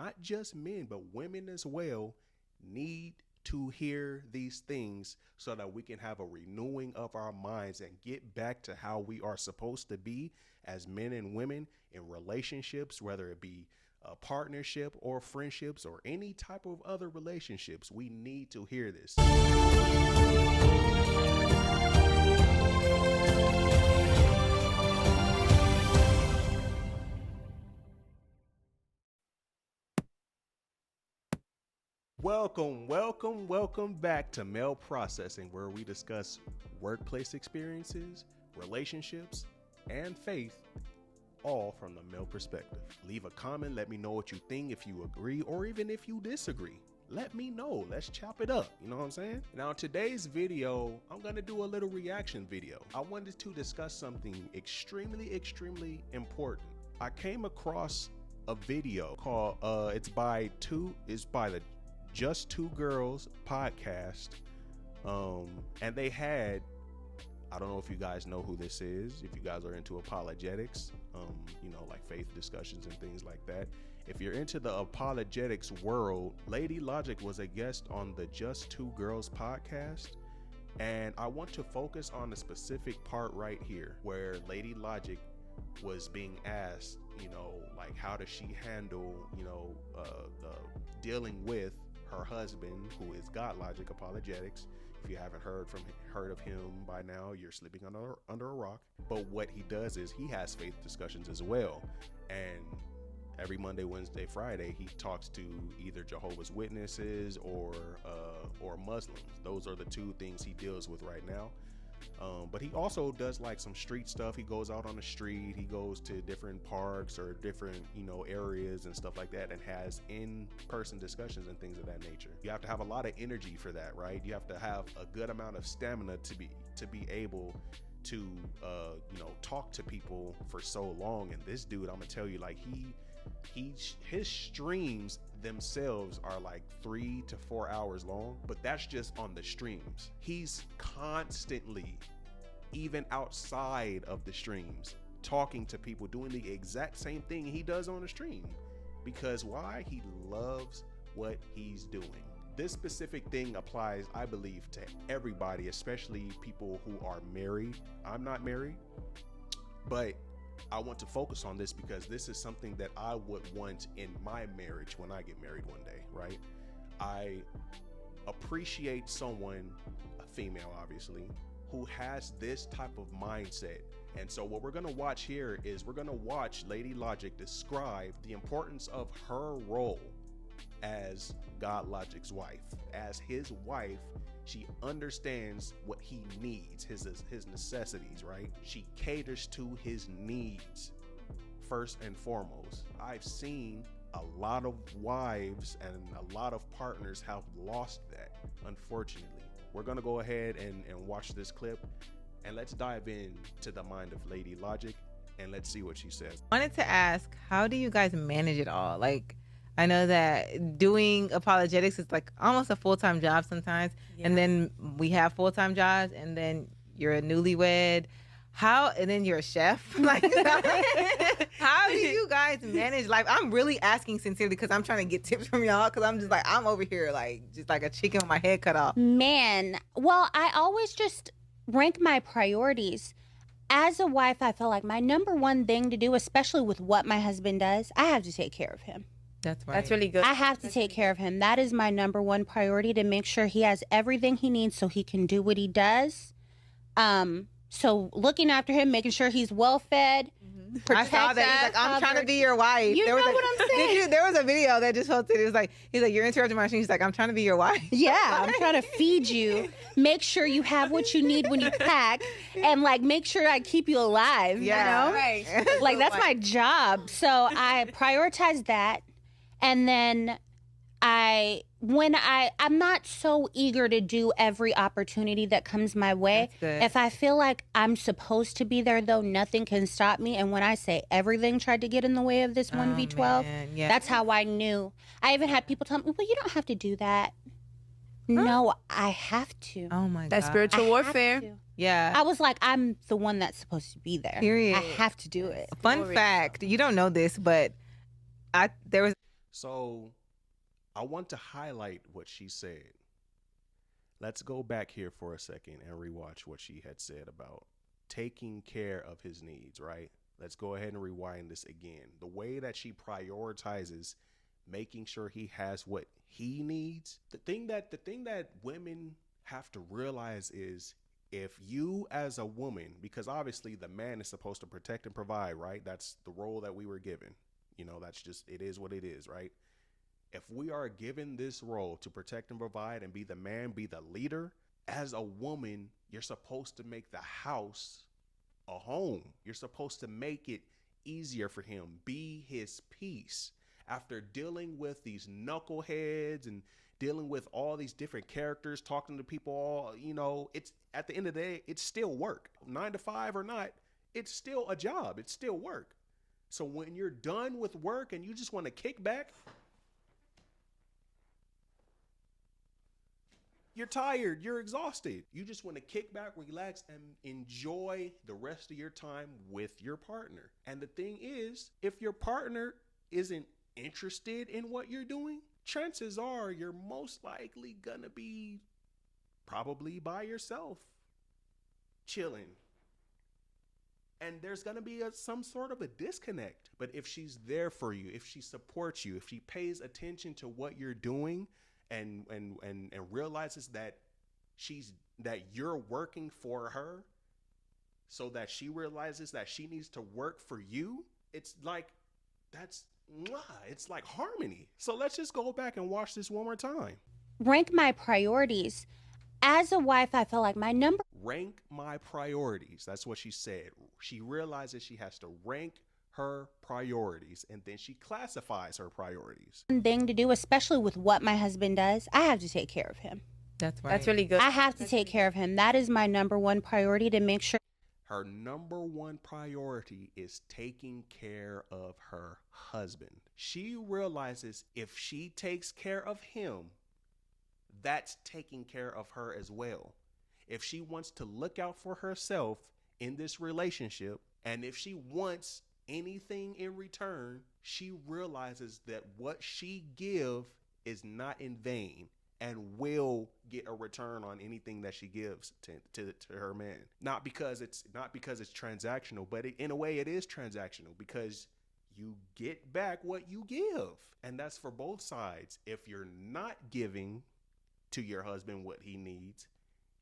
not just men, but women as well, need to hear these things so that we can have a renewing of our minds and get back to how we are supposed to be as men and women in relationships, whether it be a partnership or friendships or any type of other relationships. We need to hear this. Welcome back to Male Processing, where we discuss workplace experiences, relationships, and faith, all from the male perspective. Leave a comment, let me know what you think, if you agree, or even if you disagree. Let me know. Let's chop it up. You know what I'm saying? Now, in today's video, I'm going to do a little reaction video. I wanted to discuss something extremely important. I came across a video called, it's by the Just Two Girls podcast. And they had, I don't know if you guys know who this is, if you guys are into apologetics, like faith discussions and things like that. If you're into the apologetics world, LadyLogic was a guest on the Just Two Girls podcast. And I want to focus on a specific part right here where LadyLogic was being asked, like how does she handle, the dealing with her husband, who is LadyLogic Apologetics. If you haven't heard of him by now, you're sleeping under a rock. But what he does is he has faith discussions as well. And every Monday, Wednesday, Friday, he talks to either Jehovah's Witnesses or Muslims. Those are the two things he deals with right now. But he also does like some street stuff. He goes out on the street, he goes to different parks or different, areas and stuff like that, and has in-person discussions and things of that nature. You have to have a lot of energy for that, right? You have to have a good amount of stamina to be able to, talk to people for so long. And this dude, I'm gonna tell you, like his streams themselves are like 3 to 4 hours long, but that's just on the streams. He's constantly, even outside of the streams, talking to people, doing the exact same thing he does on the stream. Because why? He loves what he's doing. This specific thing applies, I believe, to everybody, especially people who are married. I'm not married, but I want to focus on this because this is something that I would want in my marriage when I get married one day, right? I appreciate someone, a female obviously, who has this type of mindset. And so what we're going to watch here is we're going to watch LadyLogic describe the importance of her role as LadyLogic's wife. As his wife, she understands what he needs, his necessities, right? She caters to his needs first and foremost. I've seen a lot of wives and a lot of partners have lost that, unfortunately. We're gonna go ahead and watch this clip, and let's dive into the mind of LadyLogic and let's see what she says. I wanted to ask, how do you guys manage it all? Like, I know that doing apologetics is like almost a full-time job sometimes. Yeah. And then we have full-time jobs, and then you're a newlywed. And then you're a chef. Like, how do you guys manage life? I'm really asking sincerely because I'm trying to get tips from y'all, because I'm just like, I'm over here just like a chicken with my head cut off. Man, well, I always just rank my priorities. As a wife, I feel like my number one thing to do, especially with what my husband does, I have to take care of him. That's right. That's really good. I have to take care of him. That is my number one priority, to make sure he has everything he needs so he can do what he does. So looking after him, making sure he's well fed. Mm-hmm. I saw that. He's like, I'm trying to be your wife. You know what I'm saying? There was a video that just posted. It was like, he's like, you're interrupting my machine. He's like, I'm trying to be your wife. Yeah, I'm trying to feed you. Make sure you have what you need when you pack, and like make sure I keep you alive. Yeah, you know? Right. Like that's my job. So I prioritize that. And then I'm not so eager to do every opportunity that comes my way. If I feel like I'm supposed to be there, though, nothing can stop me. And when I say everything tried to get in the way of this 1v12, yeah. That's how I knew. I even had people tell me, well, you don't have to do that. Huh? No, I have to. Oh, my God. That's spiritual warfare. Yeah. I was like, I'm the one that's supposed to be there. Period. I have to do it. Fun fact, you don't know this, but there was... So I want to highlight what she said. Let's go back here for a second and rewatch what she had said about taking care of his needs, right? Let's go ahead and rewind this again. The way that she prioritizes making sure he has what he needs. The thing that women have to realize is, if you as a woman, because obviously the man is supposed to protect and provide, right? That's the role that we were given. You know, that's just, it is what it is, right? If we are given this role to protect and provide and be the man, be the leader, as a woman, you're supposed to make the house a home. You're supposed to make it easier for him, be his peace. After dealing with these knuckleheads and dealing with all these different characters, talking to people, all, you know, it's at the end of the day, it's still work. 9 to 5 or not, it's still a job. It's still work. So when you're done with work and you just want to kick back, you're tired, you're exhausted. You just want to kick back, relax, and enjoy the rest of your time with your partner. And the thing is, if your partner isn't interested in what you're doing, chances are you're most likely gonna be probably by yourself, chilling. And there's gonna be some sort of a disconnect. But if she's there for you, if she supports you, if she pays attention to what you're doing, and realizes that you're working for her, so that she realizes that she needs to work for you, it's like it's like harmony. So let's just go back and watch this one more time. Rank my priorities. As a wife, I feel like rank my priorities. That's what she said. She realizes she has to rank her priorities, and then she classifies her priorities. One thing to do, especially with what my husband does, I have to take care of him. That's right. That's really good. I have to take care of him. That is my number one priority, to make sure. Her number one priority is taking care of her husband. She realizes if she takes care of him, that's taking care of her as well. If she wants to look out for herself in this relationship, and if she wants anything in return, she realizes that what she give is not in vain and will get a return on anything that she gives to her man. Not because it's transactional, but in a way it is transactional, because you get back what you give. And that's for both sides. If you're not giving to your husband what he needs,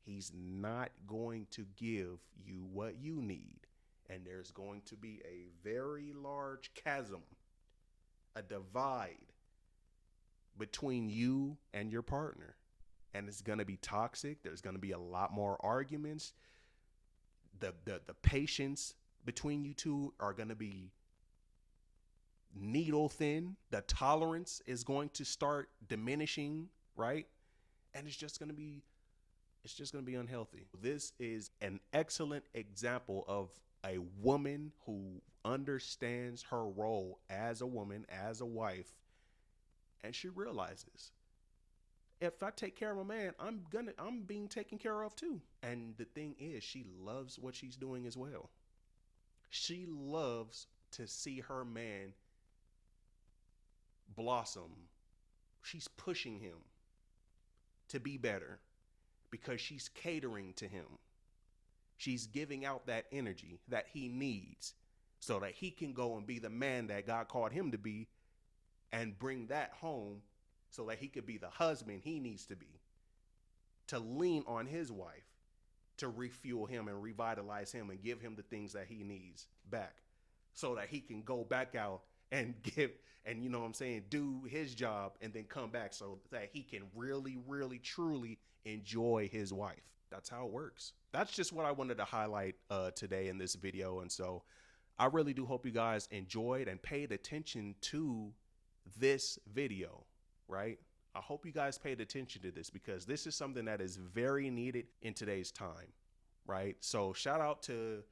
he's not going to give you what you need. And there's going to be a very large chasm, a divide between you and your partner. And it's going to be toxic. There's going to be a lot more arguments. The patience between you two are going to be needle thin. The tolerance is going to start diminishing, right? And it's just going to be unhealthy. This is an excellent example of a woman who understands her role as a woman, as a wife, and she realizes, if I take care of my man, I'm being taken care of too. And the thing is, she loves what she's doing as well. She loves to see her man blossom. She's pushing him to be better because she's catering to him. She's giving out that energy that he needs so that he can go and be the man that God called him to be, and bring that home so that he could be the husband he needs to be, to lean on his wife, to refuel him and revitalize him and give him the things that he needs back, so that he can go back out and give, and do his job, and then come back so that he can really, really, truly enjoy his wife. That's how it works. That's just what I wanted to highlight today in this video. And so I really do hope you guys enjoyed and paid attention to this video, right? I hope you guys paid attention to this, because this is something that is very needed in today's time, right? So shout out to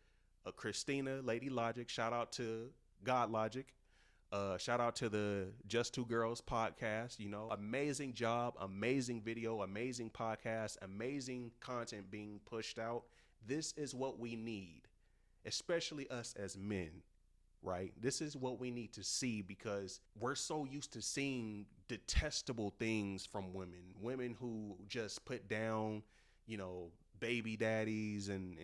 Christina, LadyLogic. Shout out to LadyLogic. Shout out to the Just Two Girls podcast. Amazing job, amazing video, amazing podcast, amazing content being pushed out. This is what we need, especially us as men. right? This is what we need to see, because we're so used to seeing detestable things from women who just put down, you know, baby daddies and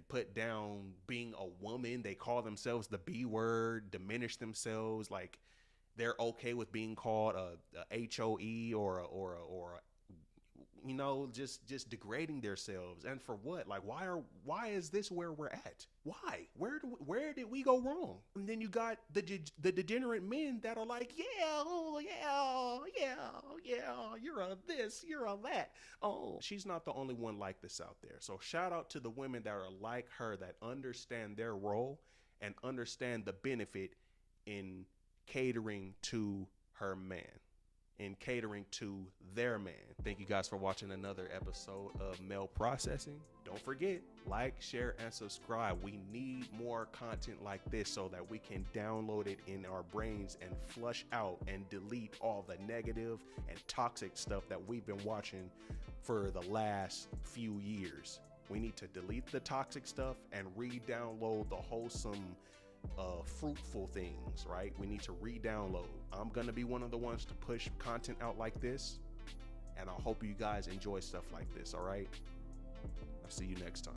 put down being a woman. They call themselves the B word, diminish themselves, like they're okay with being called a HOE or you know, just degrading themselves. And for what? Like, why is this where we're at? Why? Where did we go wrong? And then you got the degenerate men that are like, yeah, oh, yeah, you're a this, you're a that. Oh, she's not the only one like this out there. So shout out to the women that are like her, that understand their role and understand the benefit in catering to her man, in catering to their man. Thank you guys for watching another episode of Male Processing. Don't forget, like, share, and subscribe. We need more content like this so that we can download it in our brains and flush out and delete all the negative and toxic stuff that we've been watching for the last few years. We need to delete the toxic stuff and re-download the wholesome, fruitful things, right? We need to re-download. I'm gonna be one of the ones to push content out like this, and I hope you guys enjoy stuff like this. All right, I'll see you next time.